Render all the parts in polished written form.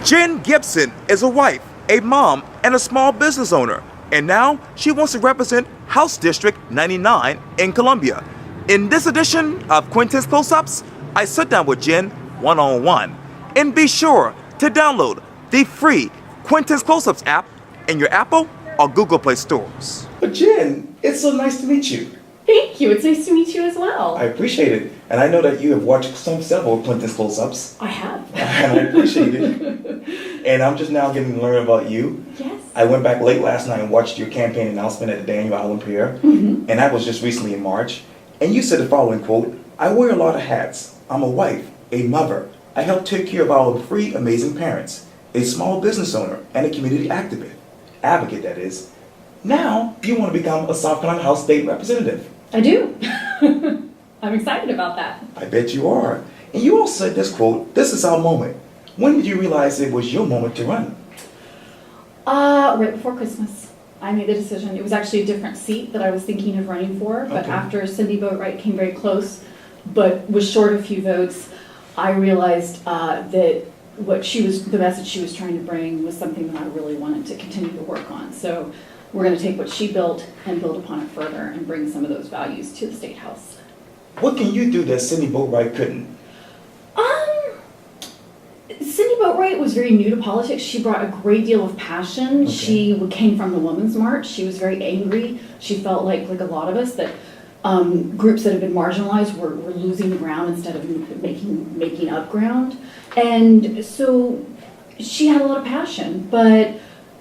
Jen Gibson is a wife, a mom, and a small business owner, and now she wants to represent House District 99 in Columbia. In this edition of Quintin's Close-Ups, I sit down with Jen one-on-one. And be sure to download the free Quintin's Close-Ups app in your Apple or Google Play stores. But Jen, it's so nice to meet you. Thank you. It's nice to meet you as well. I appreciate it. And I know that you have watched several Quintin's Close-Ups. I have. And I appreciate it. And I'm just now getting to learn about you. Yes. I went back late last night and watched your campaign announcement at the Daniel Allen Pier. Mm-hmm. And that was just recently in March. And you said the following quote, "I wear a lot of hats. I'm a wife, a mother. I help take care of our three amazing parents, a small business owner, and a community advocate that is. Now you want to become a South Carolina House State Representative." I do. I'm excited about that. I bet you are. And you also said this quote, "This is our moment." When did you realize it was your moment to run? Right before Christmas. I made the decision. It was actually a different seat that I was thinking of running for, but Okay. after Cindy Boatwright came very close, but was short a few votes, I realized that the message she was trying to bring was something that I really wanted to continue to work on. So we're going to take what she built and build upon it further and bring some of those values to the State House. What can you do that Cindy Boatwright couldn't? Cindy Boatwright was very new to politics. She brought a great deal of passion. Okay. She came from the Women's March. She was very angry. She felt like a lot of us, that groups that have been marginalized were losing ground instead of making up ground. And so she had a lot of passion, but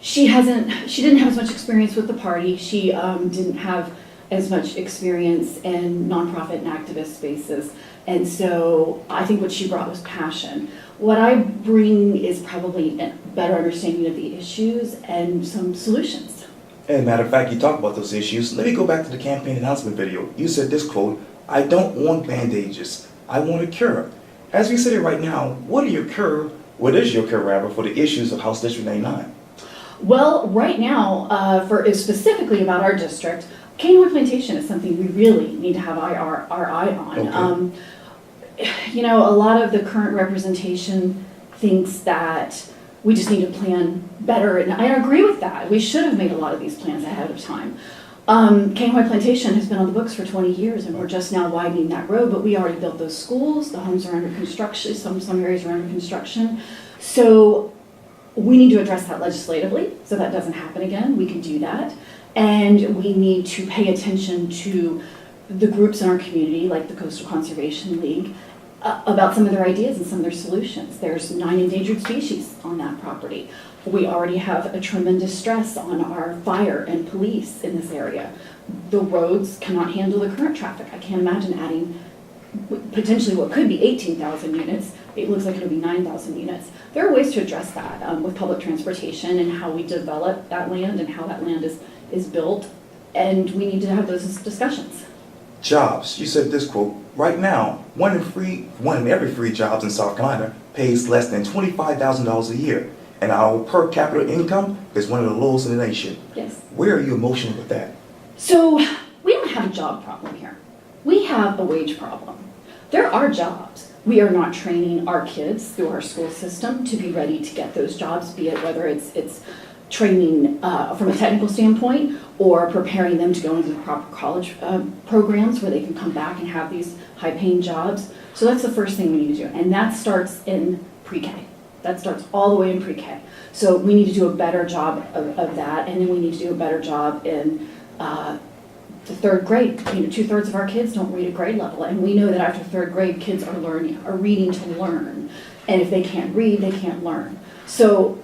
she didn't have as much experience with the party. She didn't have as much experience in nonprofit and activist spaces. And so I think what she brought was passion. What I bring is probably a better understanding of the issues and some solutions. As a matter of fact, you talk about those issues. Let me go back to the campaign announcement video. You said this quote, "I don't want band-aids, I want a cure." As we sit here right now, what is your cure rather, for the issues of House District 99? Well, right now, specifically about our district, Canyon Plantation is something we really need to have our eye on. Okay. A lot of the current representation thinks that we just need to plan better, and I agree with that. We should have made a lot of these plans ahead of time. Canyon Plantation has been on the books for 20 years, and we're just now widening that road, but we already built those schools. The homes are under construction. Some areas are under construction. So we need to address that legislatively so that doesn't happen again. We can do that. And we need to pay attention to the groups in our community, like the Coastal Conservation League, about some of their ideas and some of their solutions. There's 9 endangered species on that property. We already have a tremendous stress on our fire and police in this area. The roads cannot handle the current traffic. I can't imagine adding potentially what could be 18,000 units. It looks like it'll be 9,000 units. There are ways to address that with public transportation and how we develop that land and how that land is built, and we need to have those discussions. Jobs. You said this quote, "Right now, one in every 3 jobs in South Carolina pays less than $25,000 a year, and our per capita income is one of the lowest in the nation." Yes. Where are you emotional with that? So we don't have a job problem here. We have a wage problem. There are jobs. We are not training our kids through our school system to be ready to get those jobs, be it whether it's training from a technical standpoint or preparing them to go into the proper college programs where they can come back and have these high-paying jobs. So that's the first thing we need to do, and that starts in pre-K. That starts all the way in pre-K. So we need to do a better job of that, and then we need to do a better job in the 3rd grade. 2/3 of our kids don't read at grade level, and we know that after 3rd grade, kids are reading to learn, and if they can't read, they can't learn. So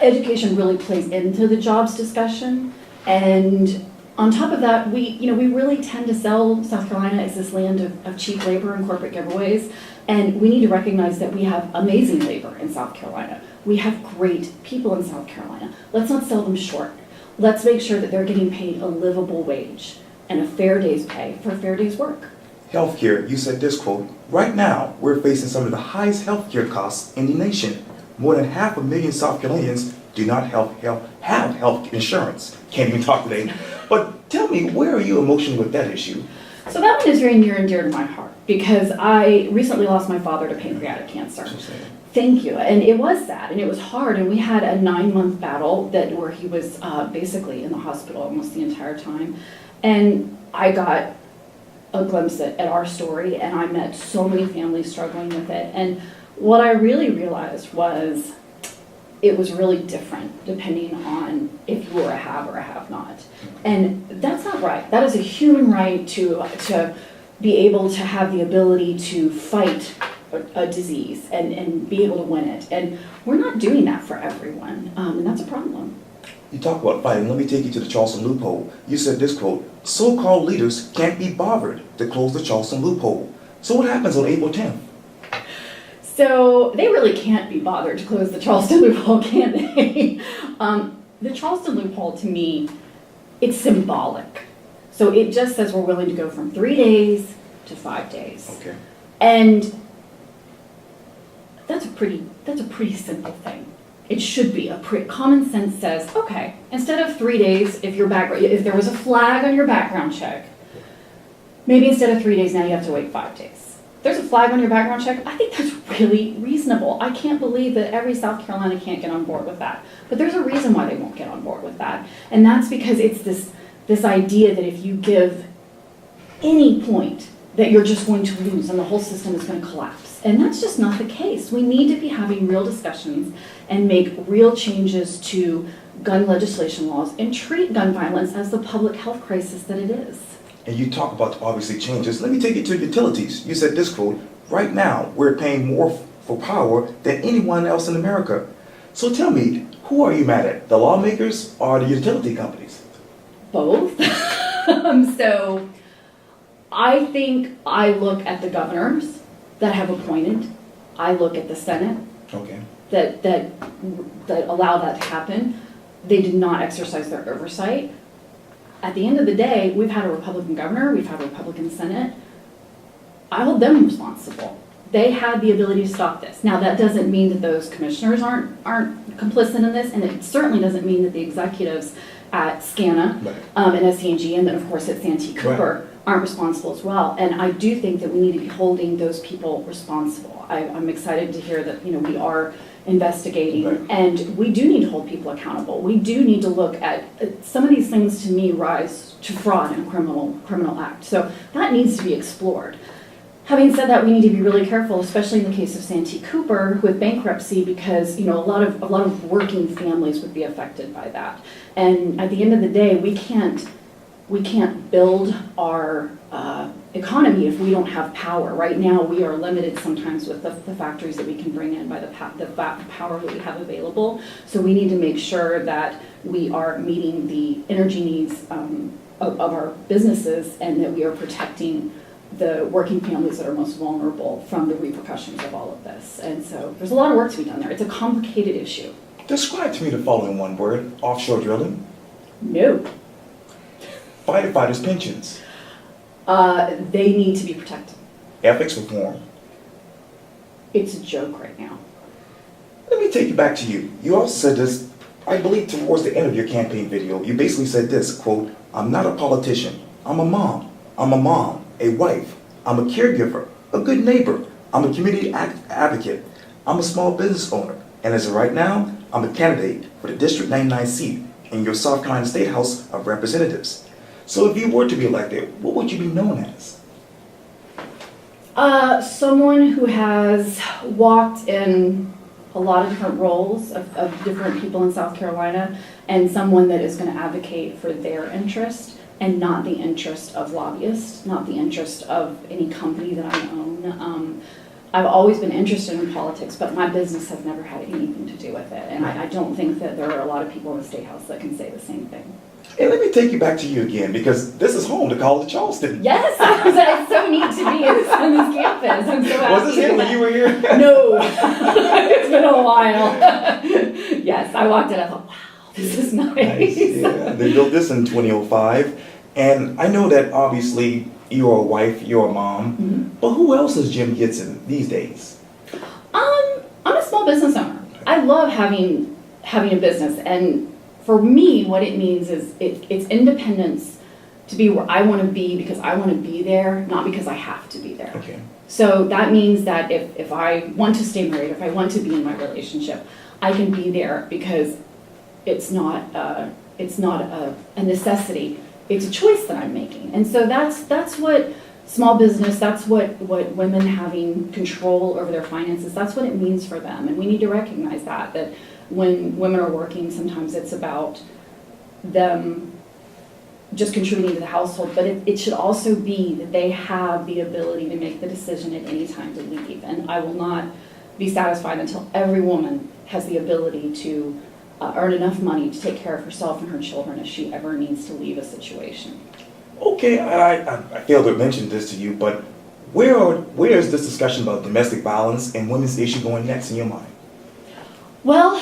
education really plays into the jobs discussion, and on top of that, we really tend to sell South Carolina as this land of cheap labor and corporate giveaways, and we need to recognize that we have amazing labor in South Carolina. We have great people in South Carolina. Let's not sell them short. Let's make sure that they're getting paid a livable wage and a fair day's pay for a fair day's work. Healthcare. You said this quote, "Right now, we're facing some of the highest healthcare costs in the nation. More than 500,000 South Carolinians do not have health insurance." Can't even talk today. But tell me, where are you emotional with that issue? So that one is very near and dear to my heart because I recently lost my father to pancreatic cancer. Thank you. And it was sad and it was hard. And we had a 9-month battle where he was basically in the hospital almost the entire time. And I got a glimpse at our story, and I met so many families struggling with it. And what I really realized was it was really different depending on if you were a have or a have not. And that's not right. That is a human right to be able to have the ability to fight a disease and be able to win it. And we're not doing that for everyone, and that's a problem. You talk about fighting. Let me take you to the Charleston Loophole. You said this quote, "So-called leaders can't be bothered to close the Charleston Loophole." So what happens on April 10th? So they really can't be bothered to close the Charleston Loophole, can they? The Charleston Loophole, to me, it's symbolic. So it just says we're willing to go from 3 days to 5 days. Okay. And that's a pretty simple thing. It should be common sense says, okay, instead of 3 days, if there was a flag on your background check, maybe instead of 3 days now you have to wait 5 days. There's a flag on your background check. I think that's really reasonable. I can't believe that every South Carolina can't get on board with that. But there's a reason why they won't get on board with that. And that's because it's this idea that if you give any point that you're just going to lose and the whole system is going to collapse. And that's just not the case. We need to be having real discussions and make real changes to gun legislation laws and treat gun violence as the public health crisis that it is. And you talk about obviously changes. Let me take you to utilities. You said this quote, "Right now we're paying more for power than anyone else in America." So tell me, who are you mad at? The lawmakers or the utility companies? Both. So I think I look at the governors that have appointed. I look at the Senate Okay. that allow that to happen. They did not exercise their oversight. At the end of the day, we've had a Republican governor, we've had a Republican Senate. I hold them responsible. They had the ability to stop this. Now, that doesn't mean that those commissioners aren't complicit in this, and it certainly doesn't mean that the executives at SCANA and SCNG, and then of course at Santee Cooper, aren't responsible as well. And I do think that we need to be holding those people responsible. I'm excited to hear that we are investigating, and we do need to hold people accountable. We do need to look at some of these things. To me, rise to fraud in a criminal act. So that needs to be explored. Having said that, we need to be really careful, especially in the case of Santee Cooper with bankruptcy, because a lot of working families would be affected by that. And at the end of the day, we can't build our economy if we don't have power. Right now, we are limited sometimes with the factories that we can bring in by the power that we have available. So we need to make sure that we are meeting the energy needs of our businesses, and that we are protecting the working families that are most vulnerable from the repercussions of all of this. And so there's a lot of work to be done there. It's a complicated issue. Describe to me the following one word: offshore drilling. No. Firefighters' pensions. They need to be protected. Ethics reform. It's a joke right now. Let me take you back to you. You also said this, I believe towards the end of your campaign video, you basically said this, quote, "I'm not a politician. I'm a mom. I'm a mom, a wife. I'm a caregiver, a good neighbor. I'm a community advocate. I'm a small business owner. And as of right now, I'm a candidate for the District 99 seat in your South Carolina State House of Representatives." So if you were to be elected, what would you be known as? Someone who has walked in a lot of different roles of different people in South Carolina, and someone that is going to advocate for their interest and not the interest of lobbyists, not the interest of any company that I own. I've always been interested in politics, but my business has never had anything to do with it. And I don't think that there are a lot of people in the State House that can say the same thing. And let me take you back to you again, because this is home to College of Charleston. Yes, it's so neat to be on this campus. I'm so happy. Was this here when you were here? No, it's been a while. Yes, I walked in, I thought, wow, this is nice. Yeah, they built this in 2005. And I know that obviously you're a wife, you're a mom, but who else is Jen Gibson these days? I'm a small business owner. I love having a business, and for me, what it means is it's independence to be where I want to be because I want to be there, not because I have to be there. Okay. So that means that if I want to stay married, if I want to be in my relationship, I can be there because it's not a necessity. It's a choice that I'm making. And so that's what small business, that's what women having control over their finances, that's what it means for them. And we need to recognize that when women are working, sometimes it's about them just contributing to the household, but it should also be that they have the ability to make the decision at any time to leave. And I will not be satisfied until every woman has the ability to earn enough money to take care of herself and her children if she ever needs to leave a situation. Okay, I failed to mention this to you, but where is this discussion about domestic violence and women's issue going next in your mind? Well,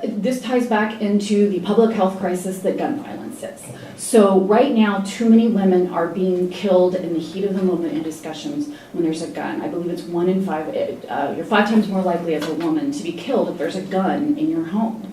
this ties back into the public health crisis that gun violence is. Okay. So right now, too many women are being killed in the heat of the moment in discussions when there's a gun. I believe it's 1 in 5. You're 5 times more likely as a woman to be killed if there's a gun in your home.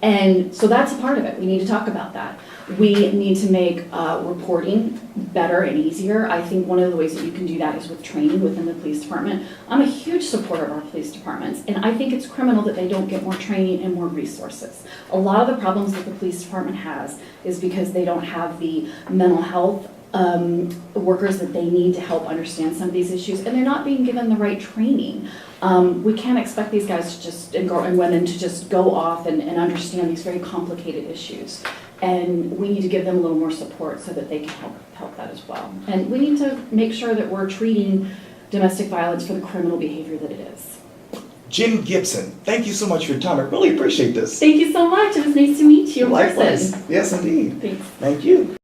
And so that's a part of it. We need to talk about that. We need to make reporting better and easier. I think one of the ways that you can do that is with training within the police department. I'm a huge supporter of our police departments, and I think it's criminal that they don't get more training and more resources. A lot of the problems that the police department has is because they don't have the mental health workers that they need to help understand some of these issues, and they're not being given the right training. We can't expect these guys to just, and women to just go off and understand these very complicated issues. And we need to give them a little more support so that they can help that as well. And we need to make sure that we're treating domestic violence for the criminal behavior that it is. Jen Gibson, thank you so much for your time. I really appreciate this. Thank you so much. It was nice to meet you in person. Likewise. Yes, indeed. Thanks. Thank you.